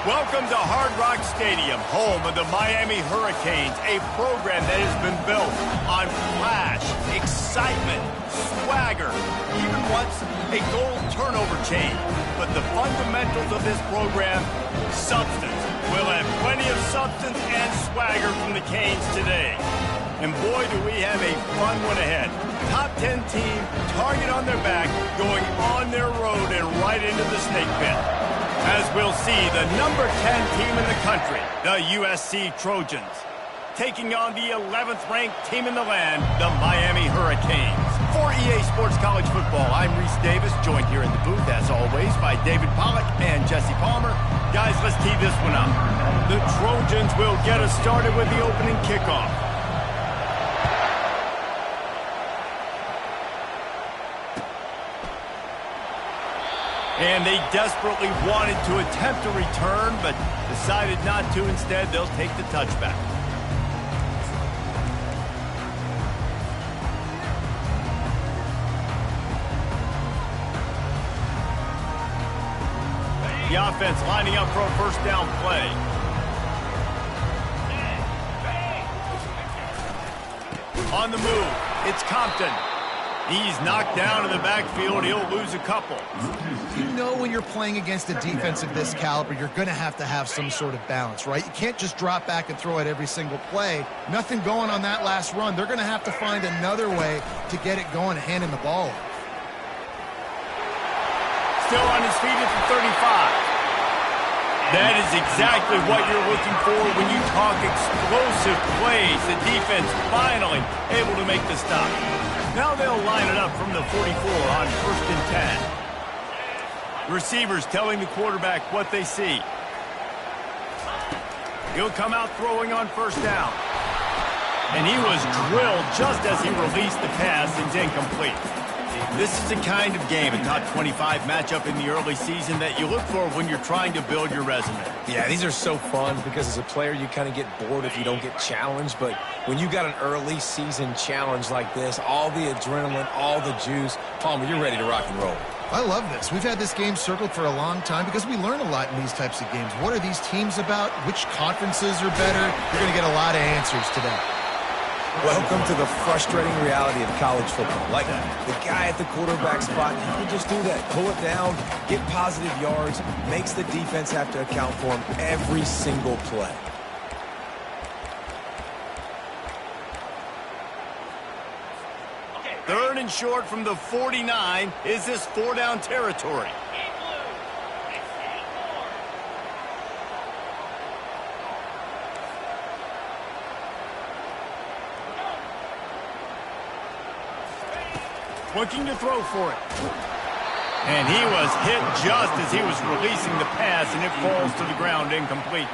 Welcome to Hard Rock Stadium, home of the Miami Hurricanes, a program that has been built on flash, excitement, swagger, even once a goal turnover chain. But the fundamentals of this program, substance. We'll have plenty of substance and swagger from the Canes today. And boy, do we have a fun one ahead. Top 10 team, target on their back, going on their road and right into the snake pit. As we'll see, the number 10 team in the country, the USC Trojans, taking on the 11th ranked team in the land, the Miami Hurricanes. For EA Sports College Football, I'm Reese Davis, joined here in the booth, as always, by David Pollack and Jesse Palmer. Guys, let's tee this one up. The Trojans will get us started with the opening kickoff. And they desperately wanted to attempt a return, but decided not to. Instead, they'll take the touchback. The offense lining up for a first down play. On the move, it's Compton. He's knocked down in the backfield. He'll lose a couple. You know when you're playing against a defense of this caliber, you're going to have some sort of balance, right? You can't just drop back and throw it every single play. Nothing going on that last run. They're going to have to find another way to get it going, handing the ball off. Still on his feet at the 35. That is exactly what you're looking for when you talk explosive plays. The defense finally able to make the stop. Now they'll line it up from the 44 on 1st and 10. Receivers telling the quarterback what they see. He'll come out throwing on first down. And he was drilled just as he released the pass. It's incomplete. This is the kind of game, a top 25 matchup in the early season, that you look for when you're trying to build your resume. Yeah, these are so fun because as a player you kind of get bored if you don't get challenged, but when you got an early season challenge like this, all the adrenaline, all the juice, Palmer, you're ready to rock and roll. I love this. We've had this game circled for a long time because we learn a lot in these types of games. What are these teams about? Which conferences are better? You're going to get a lot of answers today. Welcome to the frustrating reality of college football. Like the guy at the quarterback spot, he can just do that. Pull it down, get positive yards, makes the defense have to account for him every single play. Third and short from the 49. Is this 4-down territory? Looking to throw for it. And he was hit just as he was releasing the pass, and it falls to the ground incomplete.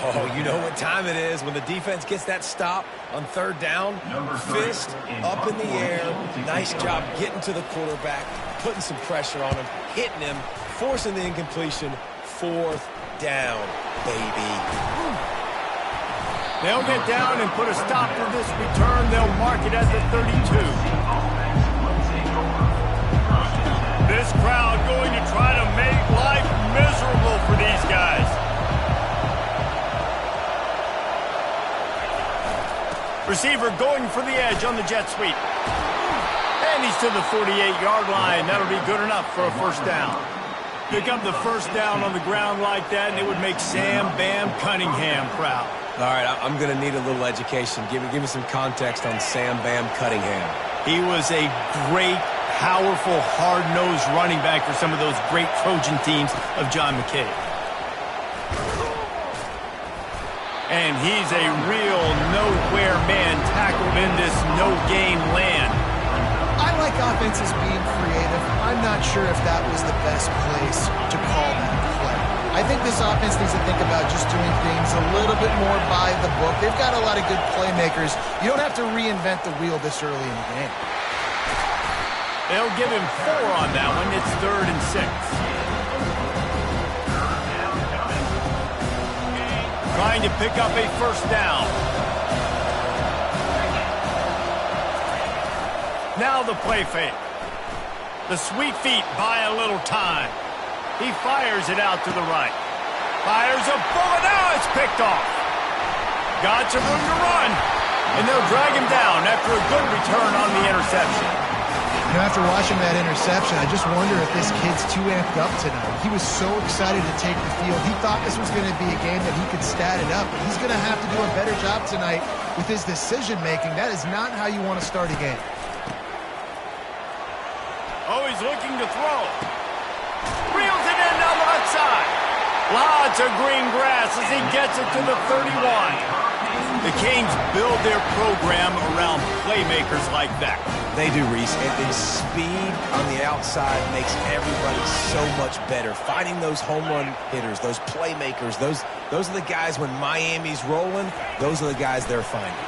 Oh, you know what time it is when the defense gets that stop on 3rd down. Fist up in the air. Nice job getting to the quarterback, putting some pressure on him, hitting him, forcing the incompletion. 4th down, baby. They'll get down and put a stop to this return. They'll mark it at the 32. This crowd going to try to make life miserable for these guys. Receiver going for the edge on the jet sweep. And he's to the 48-yard line. That'll be good enough for a first down. Pick up the first down on the ground like that, and it would make Sam Bam Cunningham proud. All right, I'm going to need a little education. Give me some context on Sam Bam Cunningham. He was a great, powerful, hard-nosed running back for some of those great Trojan teams of John McKay. And he's a real nowhere man tackled in this no-gain land. I like offenses being creative. I'm not sure if that was the best place to call that play. I think this offense needs to think about just doing things a little bit more by the book. They've got a lot of good playmakers. You don't have to reinvent the wheel this early in the game. They'll give him 4 on that one. It's 3rd and 6. Trying to pick up a first down. Now the play fake. The sweet feet buy a little time. He fires it out to the right. Fires a bullet. Now it's picked off. Got some room to run. And they'll drag him down after a good return on the interception. You know, after watching that interception, I just wonder if this kid's too amped up tonight. He was so excited to take the field. He thought this was going to be a game that he could stat it up. But he's going to have to do a better job tonight with his decision-making. That is not how you want to start a game. Oh, he's looking to throw. Reels it in down the left side. Lots of green grass as he gets it to the 31. The Canes build their program around playmakers like that. They do, Reese. And the speed on the outside makes everybody so much better. Finding those home run hitters, those playmakers, those are the guys when Miami's rolling, those are the guys they're finding.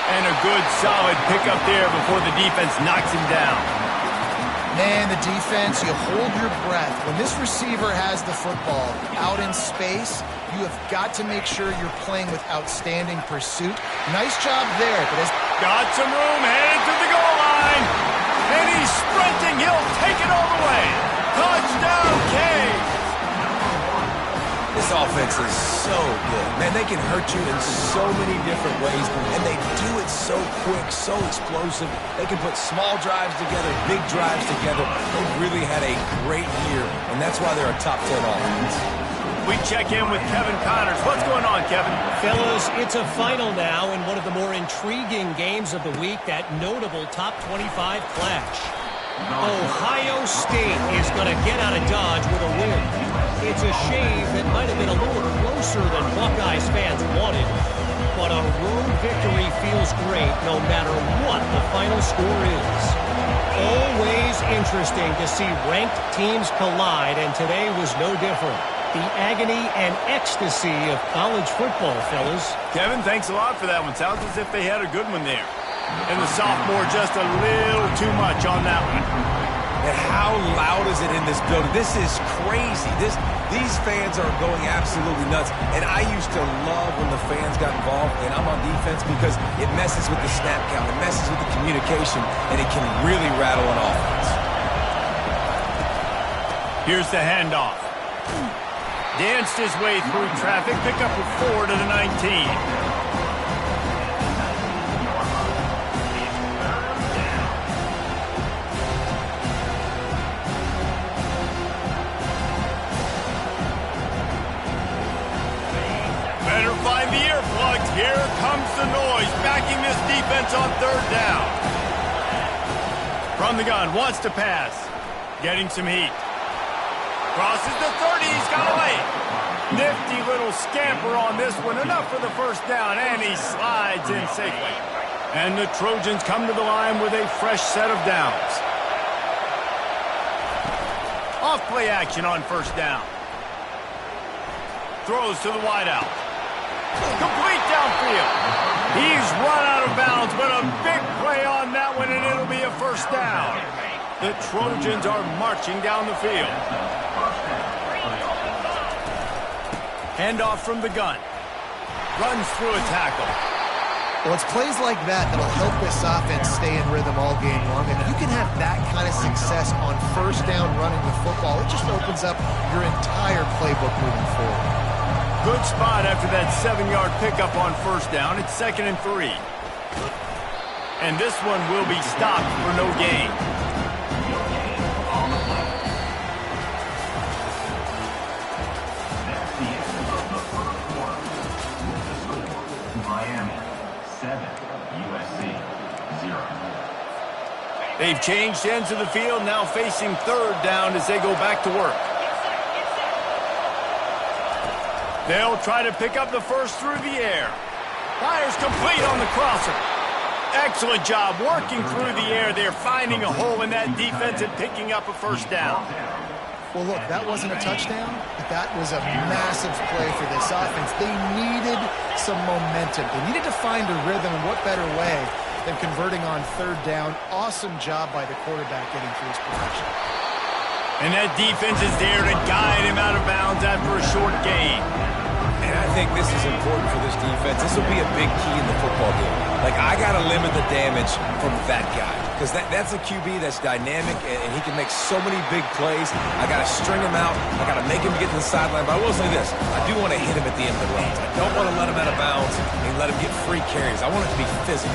And a good, solid pickup there before the defense knocks him down. Man, the defense, you hold your breath. When this receiver has the football out in space, you have got to make sure you're playing with outstanding pursuit. Nice job there. But got some room, headed to the goal line. And he's sprinting. He'll take it all the way. Touchdown, Canes. This offense is so good. Man, they can hurt you in so many different ways, and they do it so quick, so explosive. They can put small drives together, big drives together. They've really had a great year, and that's why they're a top 10 offense. We check in with Kevin Connors. What's going on, Kevin? Fellas, it's a final now in one of the more intriguing games of the week, that notable top 25 clash. Ohio State is going to get out of Dodge with a win. It's a shame that might have been a little closer than Buckeyes fans wanted, but a road victory feels great no matter what the final score is. Always interesting to see ranked teams collide, and today was no different. The agony and ecstasy of college football, fellas. Kevin, thanks a lot for that one. Sounds as if they had a good one there. And the sophomore just a little too much on that one. And how loud is it in this building? This is crazy. These fans are going absolutely nuts. And I used to love when the fans got involved, and I'm on defense, because it messes with the snap count, it messes with the communication, and it can really rattle an offense. Here's the handoff. Danced his way through traffic, pick up with 4 to the 19. Better find the earplugs. Here comes the noise, backing this defense on third down. From the gun, wants to pass. Getting some heat. Crosses the 30, he's got a lane. Nifty little scamper on this one, enough for the first down, and he slides in safely. And the Trojans come to the line with a fresh set of downs. Off play action on first down. Throws to the wideout. Complete downfield. He's run out of bounds, but a big play on that one, and it'll be a first down. The Trojans are marching down the field. Handoff from the gun. Runs through a tackle. Well, it's plays like that that'll help this offense stay in rhythm all game long. And if you can have that kind of success on first down running the football, it just opens up your entire playbook moving forward. Good spot after that 7-yard pickup on first down. It's 2nd and 3. And this one will be stopped for no gain. They've changed ends of the field, now facing third down as they go back to work. They'll try to pick up the first through the air. Fires complete on the crosser. Excellent job working through the air. They're finding a hole in that defense and picking up a first down. Well, look, that wasn't a touchdown, but that was a massive play for this offense. They needed some momentum. They needed to find a rhythm, and what better way than converting on third down. Awesome job by the quarterback getting through his protection. And that defense is there to guide him out of bounds after a short gain. And I think this is important for this defense. This will be a big key in the football game. Like, I got to limit the damage from that guy because that's a QB that's dynamic, and he can make so many big plays. I got to string him out. I got to make him get to the sideline. But I will say this. I do want to hit him at the end of the runs. I don't want to let him out of bounds and let him get free carries. I want it to be physical.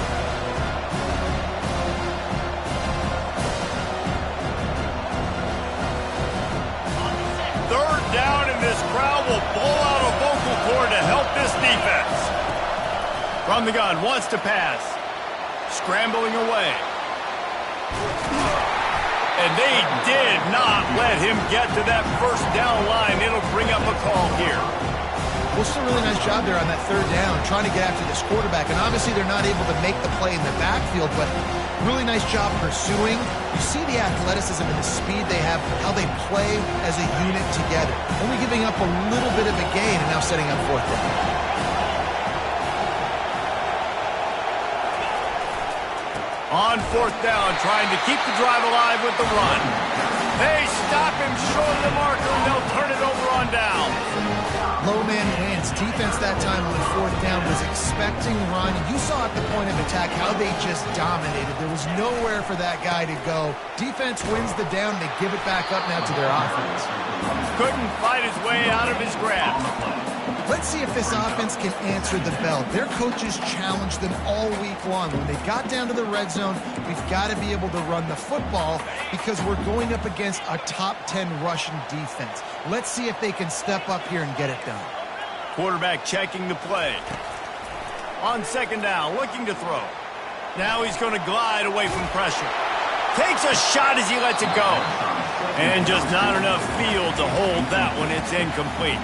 Third down, and this crowd will blow out a vocal cord to help this defense. From the gun, wants to pass. Scrambling away. And they did not let him get to that first down line. It'll bring up a call here. Well, it's a really nice job there on that third down, trying to get after this quarterback. And obviously they're not able to make the play in the backfield, but really nice job pursuing. You see the athleticism and the speed they have, how they play as a unit together. Only giving up a little bit of a gain and now setting up fourth down. On fourth down, trying to keep the drive alive with the run. They stop him short of the marker, and they'll turn it over on down. Low man wins. Defense that time on fourth down was expecting run. You saw at the point of attack how they just dominated. There was nowhere for that guy to go. Defense wins the down. They give it back up now to their offense. Couldn't fight his way out of his grasp. Let's see if this offense can answer the bell. Their coaches challenged them all week long. When they got down to the red zone, we've got to be able to run the football because we're going up against a top 10 rushing defense. Let's see if they can step up here and get it done. Quarterback checking the play. On second down, looking to throw. Now he's going to glide away from pressure. Takes a shot as he lets it go. And just not enough field to hold that one. It's incomplete.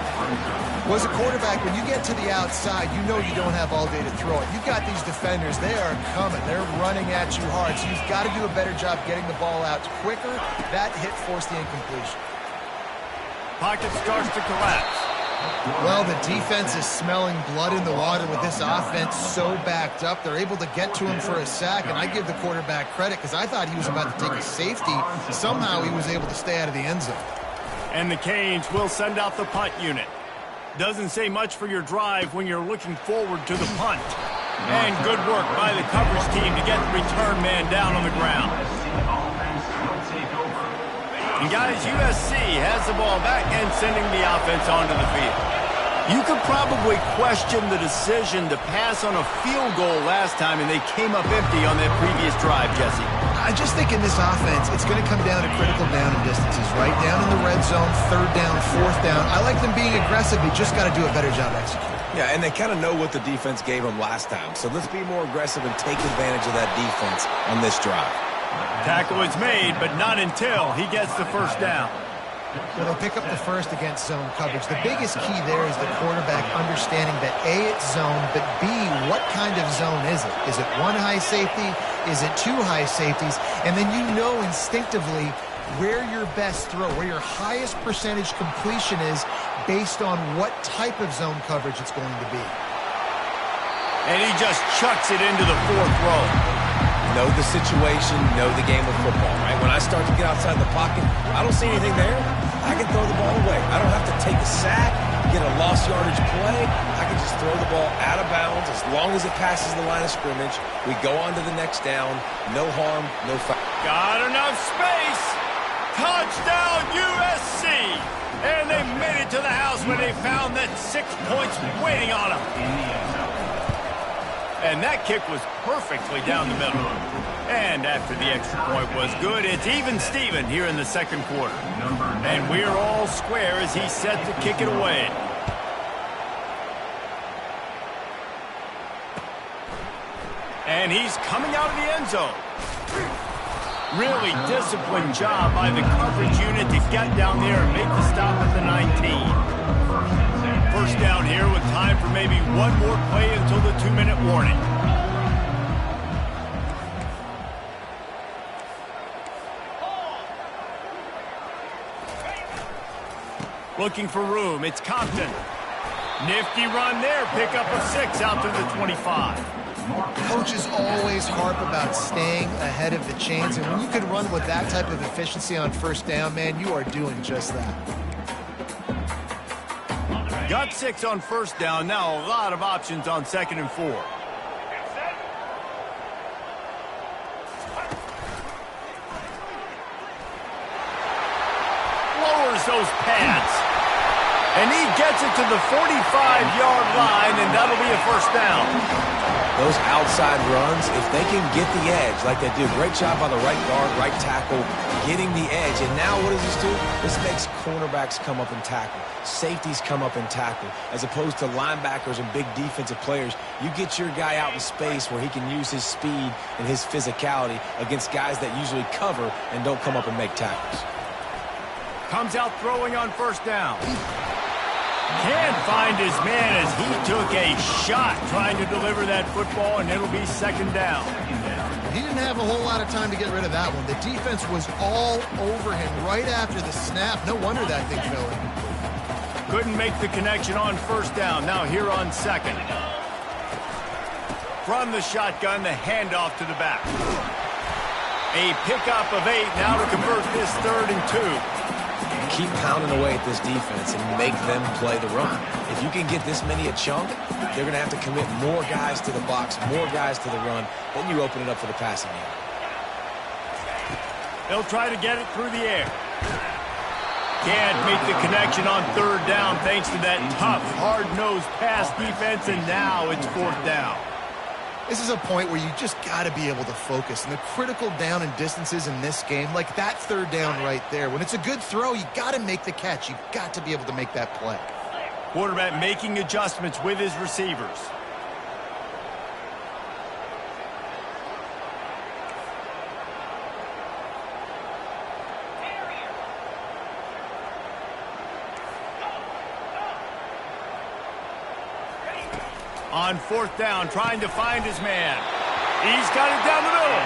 Well, as a quarterback, when you get to the outside, you know you don't have all day to throw it. You've got these defenders. They are coming. They're running at you hard. So you've got to do a better job getting the ball out quicker. That hit forced the incompletion. Pocket starts to collapse. Well, the defense is smelling blood in the water with this offense so backed up. They're able to get to him for a sack, and I give the quarterback credit because I thought he was about to take a safety. Somehow he was able to stay out of the end zone. And the Canes will send out the punt unit. Doesn't say much for your drive when you're looking forward to the punt. And good work by the coverage team to get the return man down on the ground. And guys, USC has the ball back and sending the offense onto the field. You could probably question the decision to pass on a field goal last time, and they came up empty on that previous drive, Jesse. I just think in this offense, it's going to come down to critical down and distances, right? Down in the red zone, third down, fourth down. I like them being aggressive. They just got to do a better job executing. Yeah, and they kind of know what the defense gave them last time. So let's be more aggressive and take advantage of that defense on this drive. Tackle is made, but not until he gets the first down. Well, they pick up the first against zone coverage. The biggest key there is the quarterback understanding that A, it's zone, but B, what kind of zone is it? Is it one high safety? Is it two high safeties? And then you know instinctively where your best throw, where your highest percentage completion is based on what type of zone coverage it's going to be. And he just chucks it into the fourth row. Know the situation, know the game of football, right? When I start to get outside the pocket, I don't see anything there. I can throw the ball away. I don't have to take a sack, get a lost yardage play. I can just throw the ball out of bounds as long as it passes the line of scrimmage. We go on to the next down. No harm, no foul. Got enough space. Touchdown USC. And they made it to the house when they found that 6 points waiting on them. And that kick was perfectly down the middle. And after the extra point was good, it's even Steven here in the second quarter. And we're all square as he's set to kick it away. And he's coming out of the end zone. Really disciplined job by the coverage unit to get down there and make the stop at the 19. First down here with time for maybe one more play until the 2-minute warning. Looking for room, it's Compton. Nifty run there, pick up a 6 out to the 25. Coaches always harp about staying ahead of the chains, and when you can run with that type of efficiency on first down, man, you are doing just that. Got 6 on first down, now a lot of options on 2nd and 4. those pads. And he gets it to the 45-yard line, and that'll be a first down. Those outside runs, if they can get the edge like they do, great job by the right guard, right tackle, getting the edge. And now what does this do? This makes cornerbacks come up and tackle. Safeties come up and tackle. As opposed to linebackers and big defensive players, you get your guy out in space where he can use his speed and his physicality against guys that usually cover and don't come up and make tackles. Comes out throwing on first down. Can't find his man as he took a shot trying to deliver that football, and it'll be second down. He didn't have a whole lot of time to get rid of that one. The defense was all over him right after the snap. No wonder that thing fell in. Couldn't make the connection on first down. Now here on second. From the shotgun, the handoff to the back. A pickup of 8 now to convert this 3rd and 2. Keep pounding away at this defense and make them play the run. If you can get this many a chunk, they're going to have to commit more guys to the box, more guys to the run. Then you open it up for the passing game. They'll try to get it through the air. Can't make the connection on 3rd down thanks to that tough, hard-nosed pass defense, and now it's 4th down. This is a point where you just got to be able to focus. And the critical down and distances in this game, like that 3rd down right there, when it's a good throw, you got to make the catch. You've got to be able to make that play. Quarterback making adjustments with his receivers. On 4th down, trying to find his man. He's got it down the middle.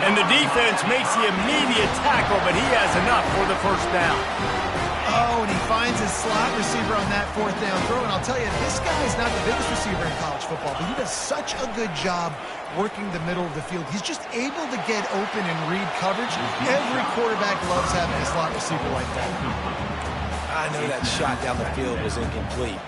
And the defense makes the immediate tackle, but he has enough for the first down. Oh, and he finds his slot receiver on that 4th down throw. And I'll tell you, this guy is not the biggest receiver in college football, but he does such a good job working the middle of the field. He's just able to get open and read coverage. Every quarterback loves having a slot receiver like that. I know that shot down the field was incomplete,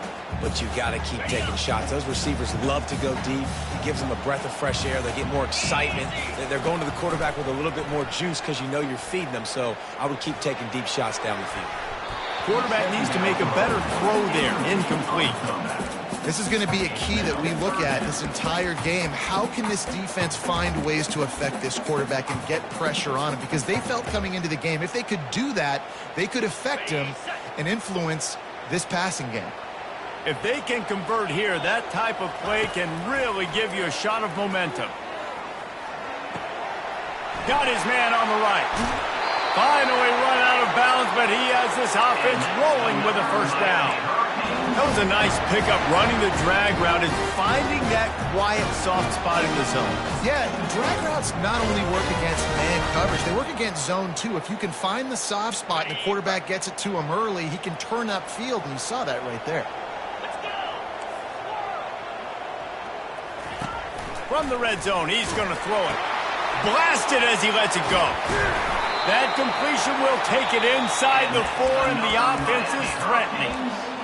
but you got to keep taking shots. Those receivers love to go deep. It gives them a breath of fresh air. They get more excitement. They're going to the quarterback with a little bit more juice because you know you're feeding them. So I would keep taking deep shots down the field. Quarterback needs to make a better throw there. Incomplete. This is going to be a key that we look at this entire game. How can this defense find ways to affect this quarterback and get pressure on him? Because they felt coming into the game, if they could do that, they could affect him and influence this passing game. If they can convert here, that type of play can really give you a shot of momentum. Got his man on the right. Finally run out of bounds, but he has this offense rolling with a first down. That was a nice pickup, running the drag route and finding that quiet, soft spot in the zone. Yeah, drag routes not only work against man coverage, they work against zone too. If you can find the soft spot and the quarterback gets it to him early, he can turn upfield, and you saw that right there. From the red zone, he's going to throw it. Blasted as he lets it go. That completion will take it inside the 4, and the offense is threatening.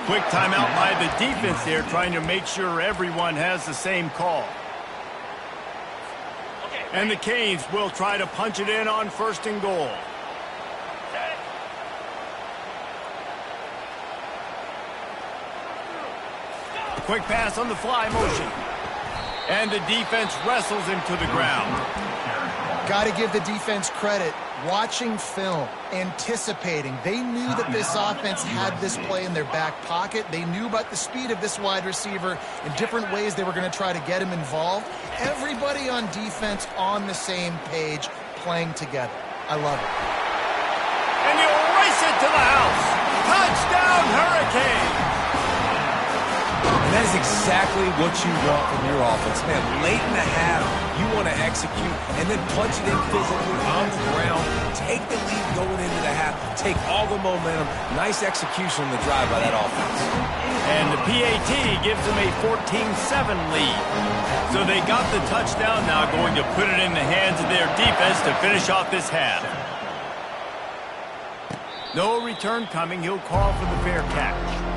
Quick timeout by the defense there, trying to make sure everyone has the same call. And the Canes will try to punch it in on 1st and goal. Quick pass on the fly motion. And the defense wrestles him to the ground. Got to give the defense credit. Watching film, anticipating. They knew that this offense had this play in their back pocket. They knew about the speed of this wide receiver in different ways they were going to try to get him involved. Everybody on defense on the same page, playing together. I love it. And you race it to the house. Touchdown, Hurricane. And that is exactly what you want from your offense. Man, late in the half, you want to execute and then punch it in physically on the ground. Take the lead going into the half. Take all the momentum. Nice execution on the drive by that offense. And the PAT gives them a 14-7 lead. So they got the touchdown, now going to put it in the hands of their defense to finish off this half. No return coming. He'll call for the fair catch.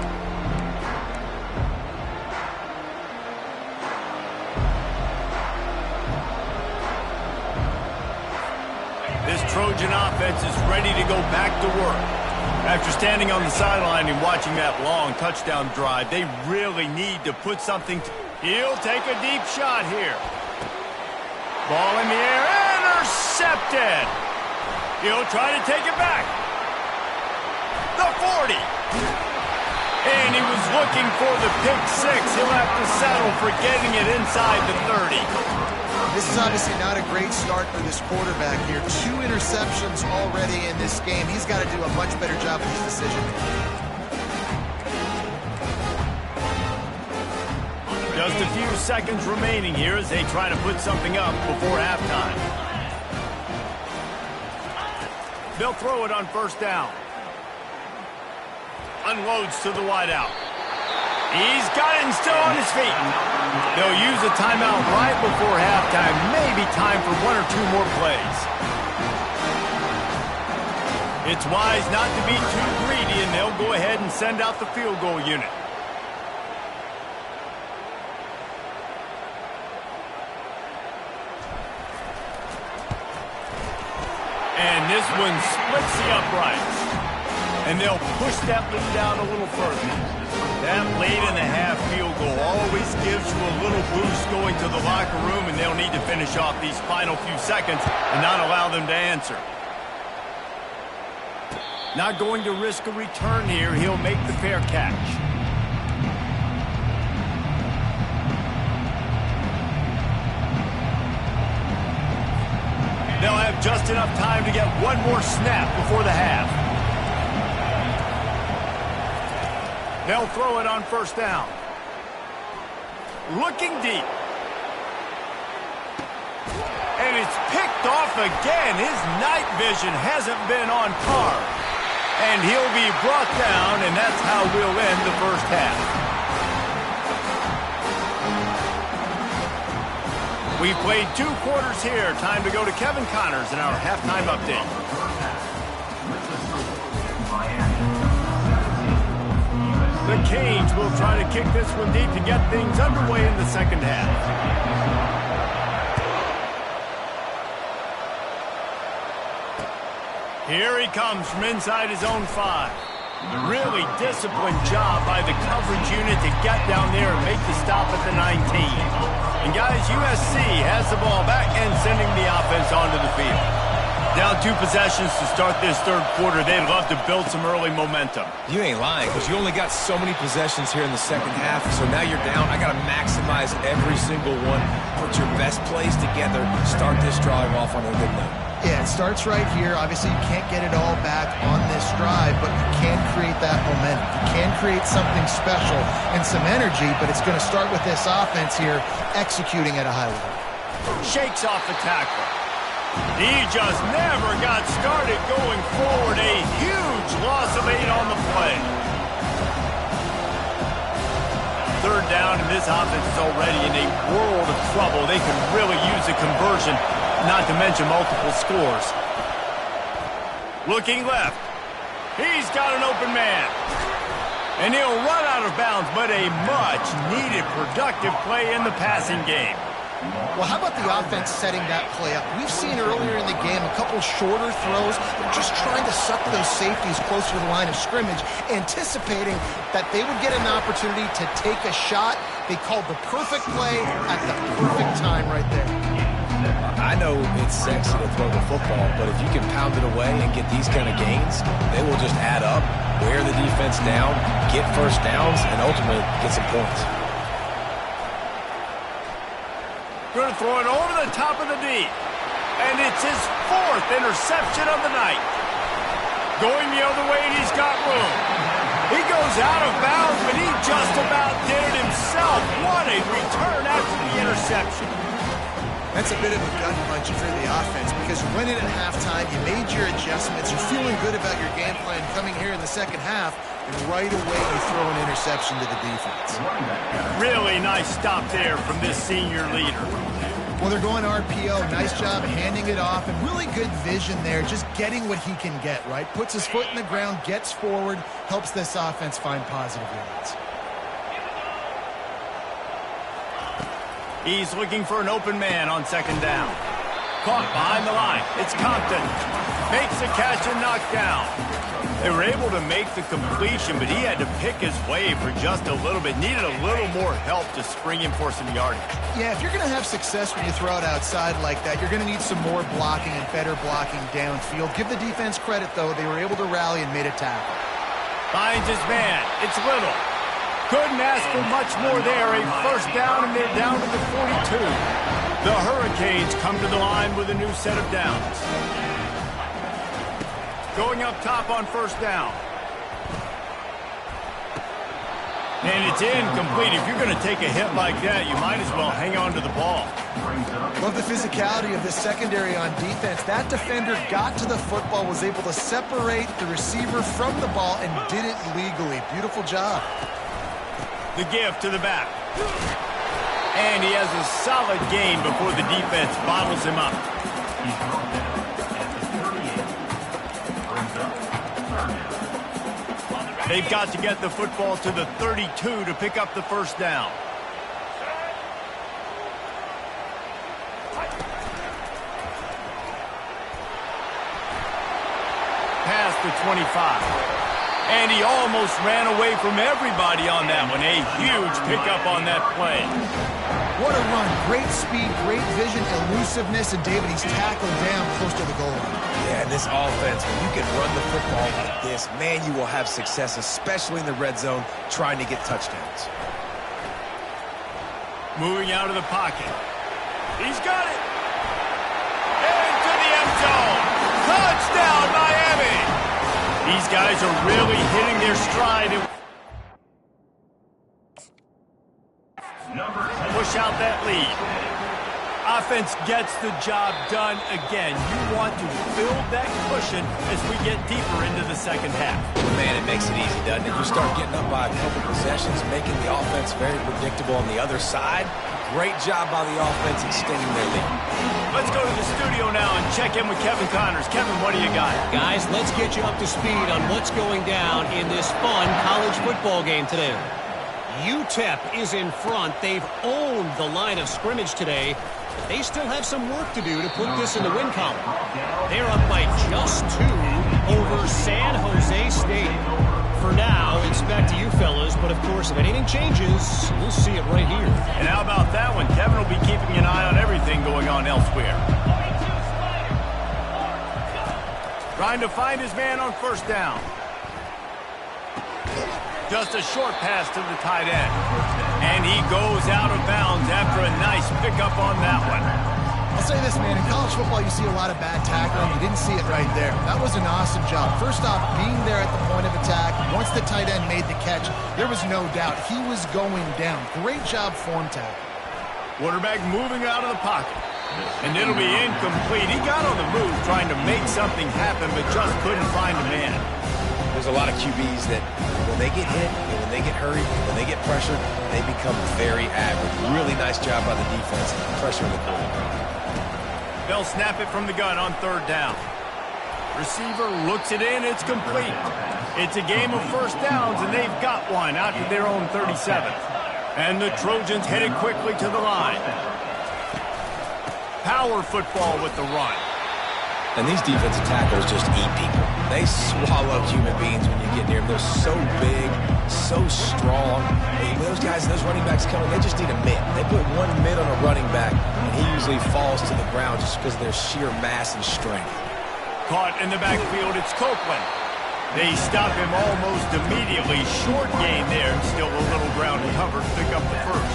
This Trojan offense is ready to go back to work. After standing on the sideline and watching that long touchdown drive, they really need to put something. He'll take a deep shot here. Ball in the air, intercepted. He'll try to take it back. The 40. And he was looking for the pick six. He'll have to settle for getting it inside the 30. This is obviously not a great start for this quarterback here. 2 interceptions already in this game. He's got to do a much better job of his decision. Just a few seconds remaining here as they try to put something up before halftime. They'll throw it on first down. Unloads to the wideout. He's got it and still on his feet. They'll use a timeout right before halftime. Maybe time for 1 or 2 more plays. It's wise not to be too greedy, and they'll go ahead and send out the field goal unit. And this one splits the uprights. And they'll push that lead out a little further. That late in the half field goal always gives you a little boost going to the locker room, and they'll need to finish off these final few seconds and not allow them to answer. Not going to risk a return here. He'll make the fair catch. They'll have just enough time to get one more snap before the half. They'll throw it on first down. Looking deep. And it's picked off again. His night vision hasn't been on par. And he'll be brought down, and that's how we'll end the first half. We've played 2 quarters here. Time to go to Kevin Connors in our halftime update. The Canes will try to kick this one deep to get things underway in the second half. Here he comes from inside his own 5. Really disciplined job by the coverage unit to get down there and make the stop at the 19. And guys, USC has the ball back and sending the offense onto the field. Down 2 possessions to start this third quarter. They'd love to build some early momentum. You ain't lying, because you only got so many possessions here in the second half, so now you're down. I got to maximize every single one. Put your best plays together. Start this drive off on a good note. Yeah, it starts right here. Obviously, you can't get it all back on this drive, but you can create that momentum. You can create something special and some energy, but it's going to start with this offense here executing at a high level. Shakes off the tackle. He just never got started going forward. A huge loss of 8 on the play. Third down, and this offense is already in a world of trouble. They can really use a conversion, not to mention multiple scores. Looking left. He's got an open man. And he'll run out of bounds, but a much-needed productive play in the passing game. Well, how about the offense setting that play up? We've seen earlier in the game a couple shorter throws. They're just trying to suck those safeties closer to the line of scrimmage, anticipating that they would get an opportunity to take a shot. They called the perfect play at the perfect time right there. I know it's sexy to throw the football, but if you can pound it away and get these kind of gains, they will just add up, wear the defense down, get first downs, and ultimately get some points. Going to throw it over the top of the D. And it's his 4th interception of the night. Going the other way, and he's got room. He goes out of bounds, but he just about did it himself. What a return after the interception. That's a bit of a gut punch for the offense because you went in at halftime, you made your adjustments, you're feeling good about your game plan coming here in the second half, and right away you throw an interception to the defense. Really nice stop there from this senior leader. Well, they're going RPO. Nice job handing it off, and really good vision there, just getting what he can get, right? Puts his foot in the ground, gets forward, helps this offense find positive yards. He's looking for an open man on second down. Caught behind the line. It's Compton. Makes the catch and knocked down. They were able to make the completion, but he had to pick his way for just a little bit. Needed a little more help to spring him for some yardage. Yeah, if you're going to have success when you throw it outside like that, you're going to need some more blocking and better blocking downfield. Give the defense credit, though. They were able to rally and made a tackle. Finds his man. It's Little. Couldn't ask for much more there. A first down, and they're down to the 42. The Hurricanes come to the line with a new set of downs. Going up top on first down. And it's incomplete. If you're going to take a hit like that, you might as well hang on to the ball. Love the physicality of the secondary on defense. That defender got to the football, was able to separate the receiver from the ball, and did it legally. Beautiful job. The give to the back. And he has a solid gain before the defense bottles him up. They've got to get the football to the 32 to pick up the first down. Past the 25. And he almost ran away from everybody on that one. A huge pickup on that play. What a run. Great speed, great vision, elusiveness, and David, he's tackled down close to the goal line. Yeah, and this offense, when you can run the football like this, man, you will have success, especially in the red zone, trying to get touchdowns. Moving out of the pocket. He's got it. Into the end zone. Touchdown, Miami. These guys are really hitting their stride. Push out that lead. Offense gets the job done again. You want to build that cushion as we get deeper into the second half. Man, it makes it easy, doesn't it? You start getting up by a couple possessions, making the offense very predictable on the other side. Great job by the offense extending their lead. Let's go to the studio now and check in with Kevin Connors. Kevin, what do you got? Guys, let's get you up to speed on what's going down in this fun college football game today. UTEP is in front. They've owned the line of scrimmage today. But they still have some work to do to put this in the win column. They're up by just 2 over San Jose State. For now, it's back to you fellas, but of course, if anything changes, we'll see it right here. And how about that one? Kevin will be keeping an eye on everything going on elsewhere. Trying to find his man on first down. Just a short pass to the tight end. And he goes out of bounds after a nice pickup on that one. I'll say this, man. In college football, you see a lot of bad tackling. You didn't see it right there. That was an awesome job. First off, being there at the point of attack. Once the tight end made the catch, there was no doubt he was going down. Great job form tackle. Quarterback moving out of the pocket. And it'll be incomplete. He got on the move trying to make something happen, but just couldn't find a man. There's a lot of QBs that when they get hit, and when they get hurried, when they get pressured, they become very average. Really nice job by the defense, pressuring the quarterback. They'll snap it from the gun on third down. Receiver looks it in. It's complete. It's a game of first downs, and they've got one out to their own 37th. And the Trojans headed quickly to the line. Power football with the run. And these defensive tackles just eat people. They swallow human beings when you get near them. They're so big, so strong. When those guys, those running backs coming, they just need a mid. They put one mid on a running back, and he usually falls to the ground just because of their sheer mass and strength. Caught in the backfield, it's Copeland. They stop him almost immediately. Short gain there, and still a little ground to cover to pick up the first.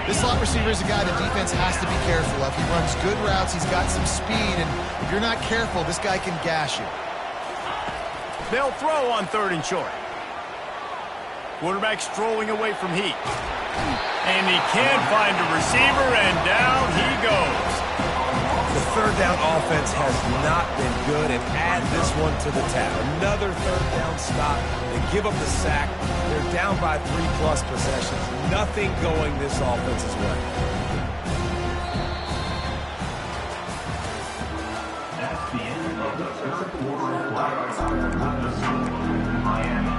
This slot receiver is a guy the defense has to be careful of. He runs good routes. He's got some speed, and if you're not careful, this guy can gash you. They'll throw on third and short. Quarterback strolling away from heat. And he can't find a receiver, and down he goes. The third down offense has not been good, and add this one to the tab. Another third down stop. They give up the sack. They're down by 3+ possessions. Nothing going this offense's way. That's the end of the third quarter. Miami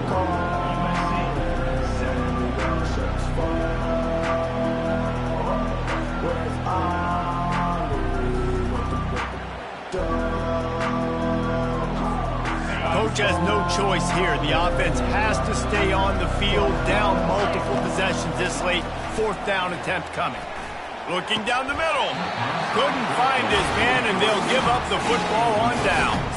24. coach has no choice here. The offense has to stay on the field, down multiple possessions this late. 4th down attempt coming. Looking down the middle. Couldn't find his man, and they'll give up the football on downs.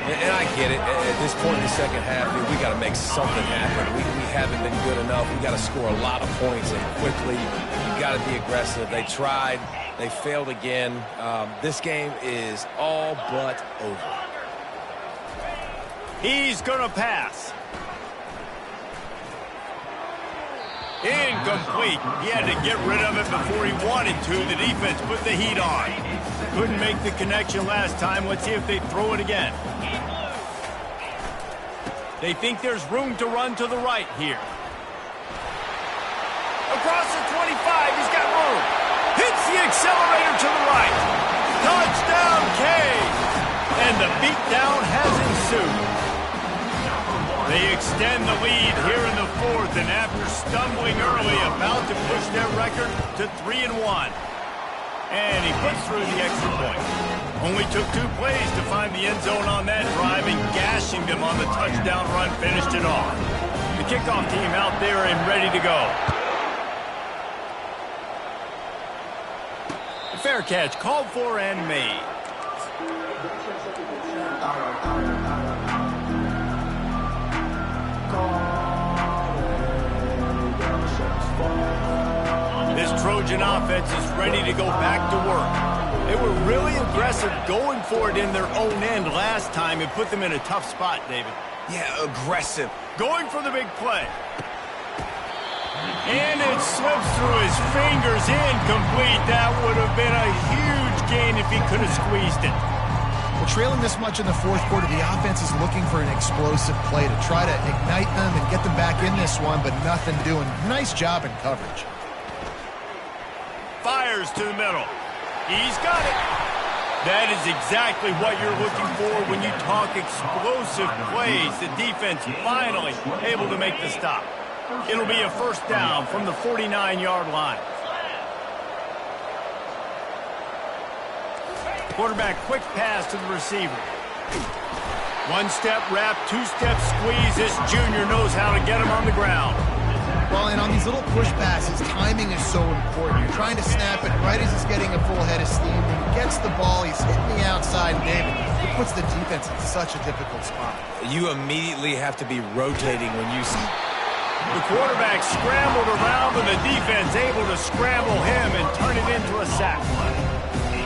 And I get it. At this point in the second half, we got to make something happen. We haven't been good enough. We got to score a lot of points and quickly. You got to be aggressive. They tried. They failed again. This game is all but over. He's going to pass. Incomplete. He had to get rid of it before he wanted to. The defense put the heat on. Couldn't make the connection last time. Let's see if they throw it again. They think there's room to run to the right here. Across the 25, he's got room. Hits the accelerator to the right. Touchdown, Cade. And the beatdown has ensued. They extend the lead here in the 4th, and after stumbling early, about to push their record to 3-1. And he puts through the extra point. Only took 2 plays to find the end zone on that drive, and gashing them on the touchdown run finished it off. The kickoff team out there and ready to go. The fair catch called for and made. This Trojan offense is ready to go back to work. They were really aggressive going for it in their own end last time and put them in a tough spot, David. Yeah, aggressive. Going for the big play. And it slips through his fingers, incomplete. That would have been a huge gain if he could have squeezed it. Well, trailing this much in the 4th quarter, the offense is looking for an explosive play to try to ignite them and get them back in this one, but nothing doing. Nice job in coverage. Fires to the middle. He's got it. That is exactly what you're looking for when you talk explosive plays. The defense finally able to make the stop. It'll be a 1st down from the 49-yard line. Quarterback quick pass to the receiver. 1-step wrap, 2-step squeeze. This junior knows how to get him on the ground. Well, and on these little push passes, timing is so important. You're trying to snap it right as he's getting a full head of steam. When he gets the ball, he's hitting the outside, and David, it puts the defense in such a difficult spot. You immediately have to be rotating when you see... The quarterback scrambled around, but the defense able to scramble him and turn it into a sack.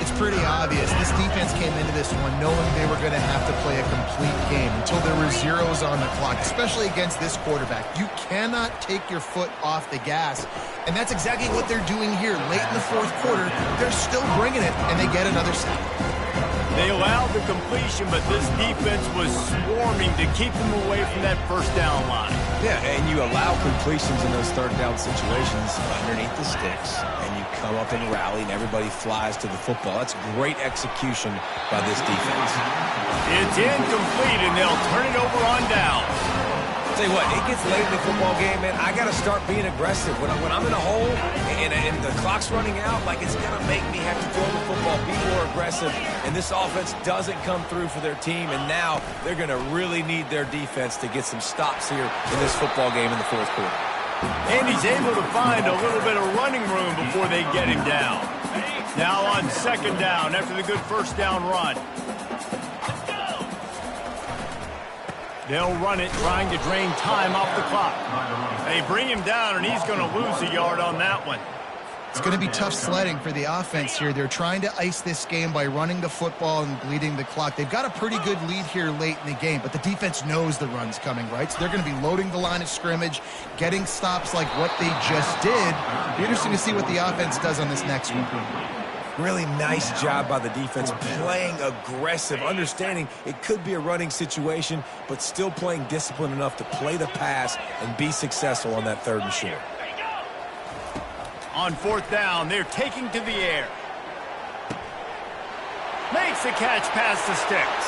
It's pretty obvious. This defense came into this one knowing they were going to have to play a complete game until there were zeros on the clock, especially against this quarterback. You cannot take your foot off the gas, and that's exactly what they're doing here. Late in the 4th quarter, they're still bringing it, and they get another sack. They allowed the completion, but this defense was swarming to keep them away from that 1st down line. Yeah, and you allow completions in those 3rd down situations underneath the sticks, and you come up and rally, and everybody flies to the football. That's great execution by this defense. It's incomplete, and they'll turn it over on down. Tell you what, it gets late in the football game, man. I got to start being aggressive. When I'm in a hole and the clock's running out, like, it's going to make me have to throw the football, be more aggressive. And this offense doesn't come through for their team, and now they're going to really need their defense to get some stops here in this football game in the 4th quarter. And he's able to find a little bit of running room before they get him down. Now on 2nd down after the good 1st down run. They'll run it, trying to drain time off the clock. They bring him down, and he's going to lose a yard on that one. It's going to be tough sledding for the offense here. They're trying to ice this game by running the football and bleeding the clock. They've got a pretty good lead here late in the game, but the defense knows the run's coming, right? So they're going to be loading the line of scrimmage, getting stops like what they just did. It'll be interesting to see what the offense does on this next one. Really nice job by the defense, playing aggressive, understanding it could be a running situation, but still playing disciplined enough to play the pass and be successful on that 3rd and short. On 4th down, they're taking to the air. Makes the catch past the sticks.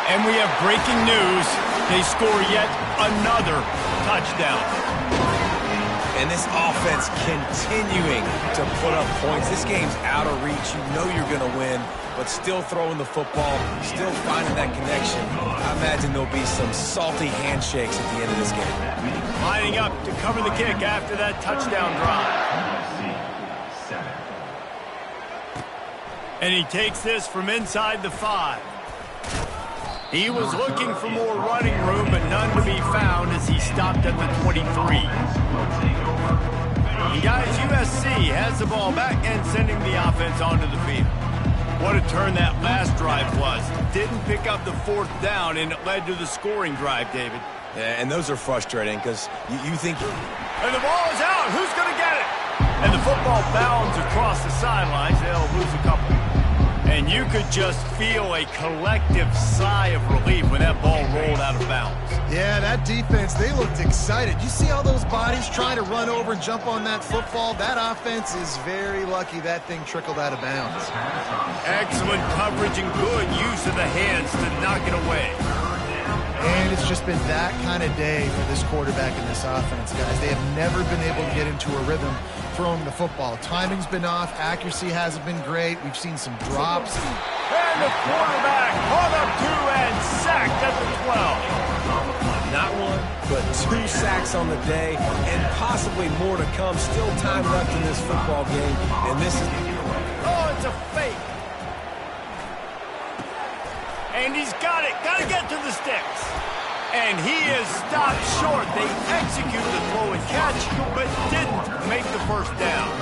And we have breaking news. They score yet another touchdown. And this offense continuing to put up points. This game's out of reach. You know you're going to win, but still throwing the football, still finding that connection. I imagine there'll be some salty handshakes at the end of this game. Lining up to cover the kick after that touchdown drive. And he takes this from inside the 5. He was looking for more running room, but none to be found as he stopped at the 23. And guys, USC has the ball back and sending the offense onto the field. What a turn that last drive was. Didn't pick up the 4th down, and it led to the scoring drive, David. Yeah, and those are frustrating because you think... And the ball is out. Who's going to get it? And the football bounds across the sidelines. They'll lose a couple. And you could just feel a collective sigh of relief when that ball rolled out of bounds. Yeah, that defense, they looked excited. You see all those bodies trying to run over and jump on that football? That offense is very lucky that thing trickled out of bounds. Excellent coverage and good use of the hands to knock it away. And it's just been that kind of day for this quarterback and this offense, guys. They have never been able to get into a rhythm throwing the football. Timing's been off. Accuracy hasn't been great. We've seen some drops. And the quarterback caught up 2 and sacked at the 12. Not 1, but 2 sacks on the day, and possibly more to come. Still time left in this football game, and this is... Oh, it's a fake. And he's got it. Got to get to the sticks. And he is stopped short. They executed the throw and catch, but didn't make the first down.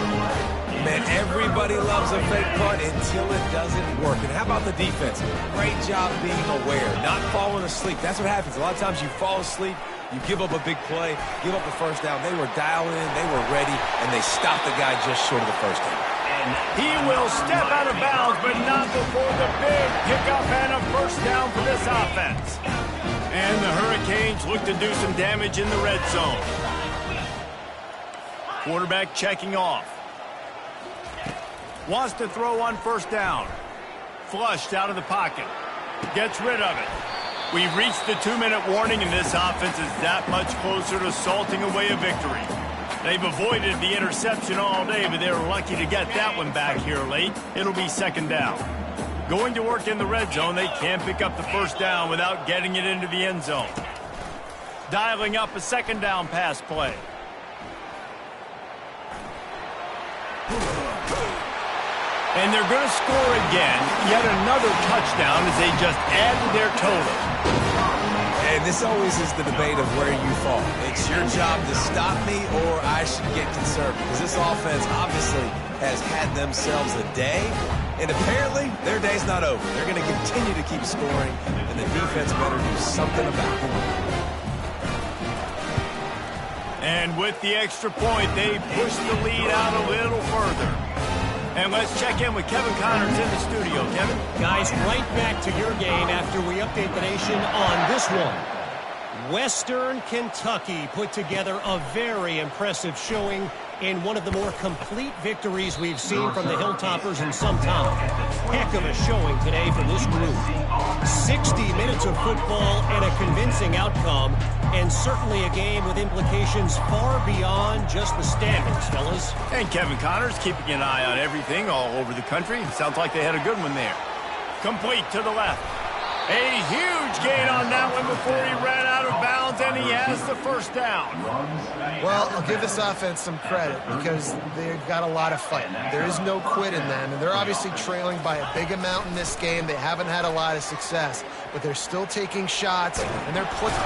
Man, everybody loves a fake punt until it doesn't work. And how about the defense? Great job being aware, not falling asleep. That's what happens. A lot of times you fall asleep, you give up a big play, give up the first down. They were dialing in, they were ready, and they stopped the guy just short of the first down. And he will step out of bounds, but not before the big pickup and a first down for this offense. And the Hurricanes look to do some damage in the red zone. Quarterback checking off. Wants to throw on first down. Flushed out of the pocket. Gets rid of it. We've reached the 2-minute warning, and this offense is that much closer to salting away a victory. They've avoided the interception all day, but they were lucky to get that one back here late. It'll be 2nd down. Going to work in the red zone, they can't pick up the first down without getting it into the end zone. Dialing up a 2nd down pass play. And they're going to score again. Yet another touchdown as they just add to their total. And this always is the debate of where you fall. It's your job to stop me, or I should get concerned. Because this offense obviously has had themselves a day. And apparently, their day's not over. They're going to continue to keep scoring, and the defense better do something about it. And with the extra point, they push the lead out a little further. And let's check in with Kevin Connors in the studio. Kevin? Guys, right back to your game after we update the nation on this one. Western Kentucky put together a very impressive showing in one of the more complete victories we've seen from the Hilltoppers in some time. Heck of a showing today for this group. 60 minutes of football and a convincing outcome, and certainly a game with implications far beyond just the standings, fellas. And Kevin Connors keeping an eye on everything all over the country. Sounds like they had a good one there. Complete to the left. A huge gain on that one before he ran out of bounds, and he has the first down. Well, I'll give this offense some credit because they've got a lot of fight. There is no quit in them, and they're obviously trailing by a big amount in this game. They haven't had a lot of success, but they're still taking shots, and they're putting...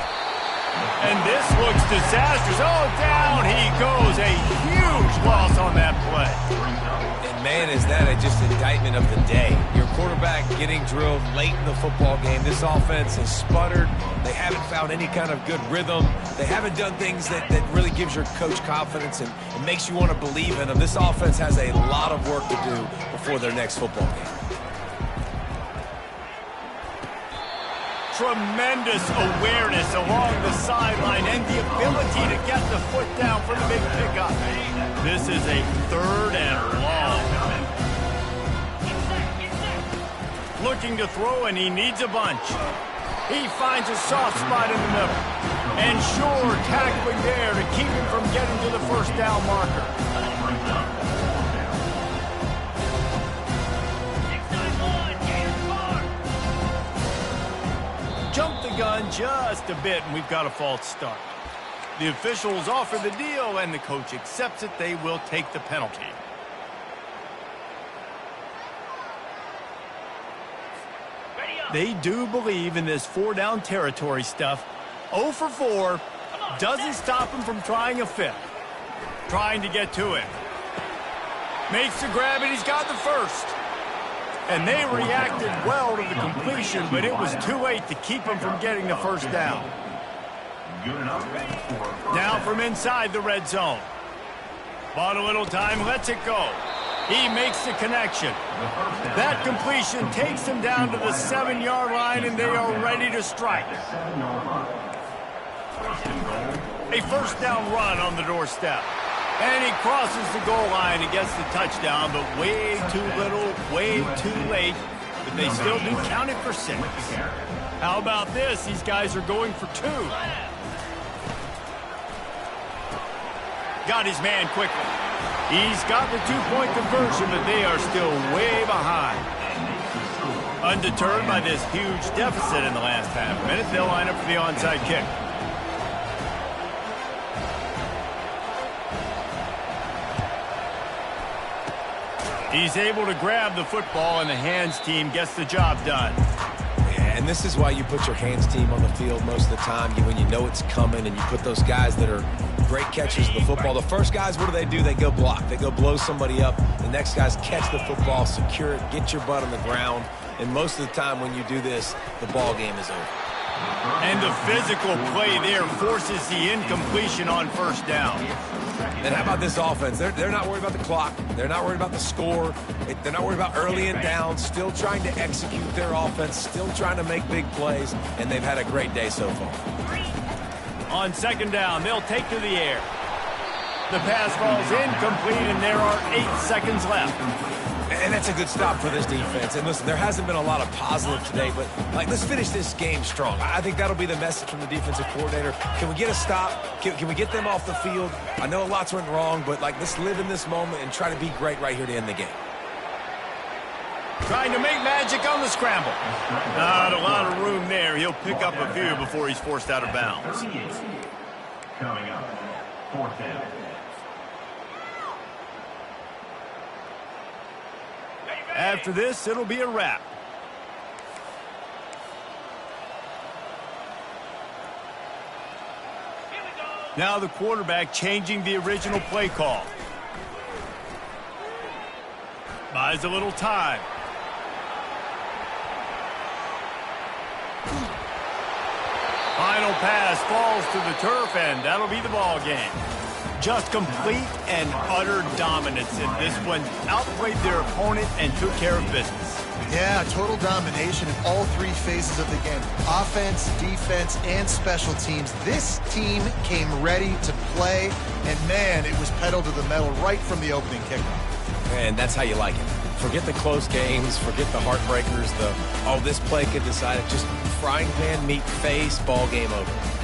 And this looks disastrous. Oh, down he goes. A huge loss on that play. And man, is that just indictment of the day. Your quarterback getting drilled late in the football game. This offense has sputtered. They haven't found any kind of good rhythm. They haven't done things that really gives your coach confidence and makes you want to believe in them. This offense has a lot of work to do before their next football game. Tremendous awareness along the sideline and the ability to get the foot down for the big pickup. This is a 3rd and long. Looking to throw, and he needs a bunch. He finds a soft spot in the middle. And sure tackling there to keep him from getting to the first down marker. Jumped the gun just a bit, and we've got a false start. The officials offer the deal, and the coach accepts it. They will take the penalty. They do believe in this four-down territory stuff. 0 for 4 doesn't stop him from trying a fifth. Trying to get to it. Makes the grab, and he's got the first. And they reacted well to the completion, but it was too late to keep him from getting the first down. Now from inside the red zone. Bought a little time, lets it go. He makes the connection. That completion takes them down to the 7-yard line, and they are ready to strike. A first down run on the doorstep. And he crosses the goal line and gets the touchdown, but way too little, way too late. But they still do count it for 6. How about this? These guys are going for 2. Got his man quickly. He's got the 2-point conversion, but they are still way behind. Undeterred by this huge deficit in the last half minute, they'll line up for the onside kick. He's able to grab the football, and the hands team gets the job done. Yeah, and this is why you put your hands team on the field most of the time. When you know it's coming, and you put those guys that are great catchers of the football. The first guys, what do? They go block. They go blow somebody up. The next guys catch the football, secure it, get your butt on the ground. And most of the time when you do this, the ball game is over. And the physical play there forces the incompletion on first down. And how about this offense? They're not worried about the clock. They're not worried about the score. They're not worried about early and down. Still trying to execute their offense. Still trying to make big plays. And they've had a great day so far. On second down, they'll take to the air. The pass falls incomplete, and there are 8 seconds left. And that's a good stop for this defense. And listen, there hasn't been a lot of positive today, but let's finish this game strong. I think that'll be the message from the defensive coordinator. Can we get a stop? Can we get them off the field? I know lots went wrong, but let's live in this moment and try to be great right here to end the game. Trying to make magic on the scramble. Not a lot of room there. He'll pick up a few before he's forced out of bounds. Coming up, 4th down. After this, it'll be a wrap. Now the quarterback changing the original play call. Buys a little time. Final pass falls to the turf, and that'll be the ball game. Just complete and utter dominance in this one. Outplayed their opponent and took care of business. Yeah, total domination in all 3 phases of the game. Offense, defense, and special teams. This team came ready to play, and man, it was pedal to the metal right from the opening kickoff. And that's how you like it. Forget the close games, forget the heartbreakers, this play could decide it. Just frying pan, meat face, ball game over.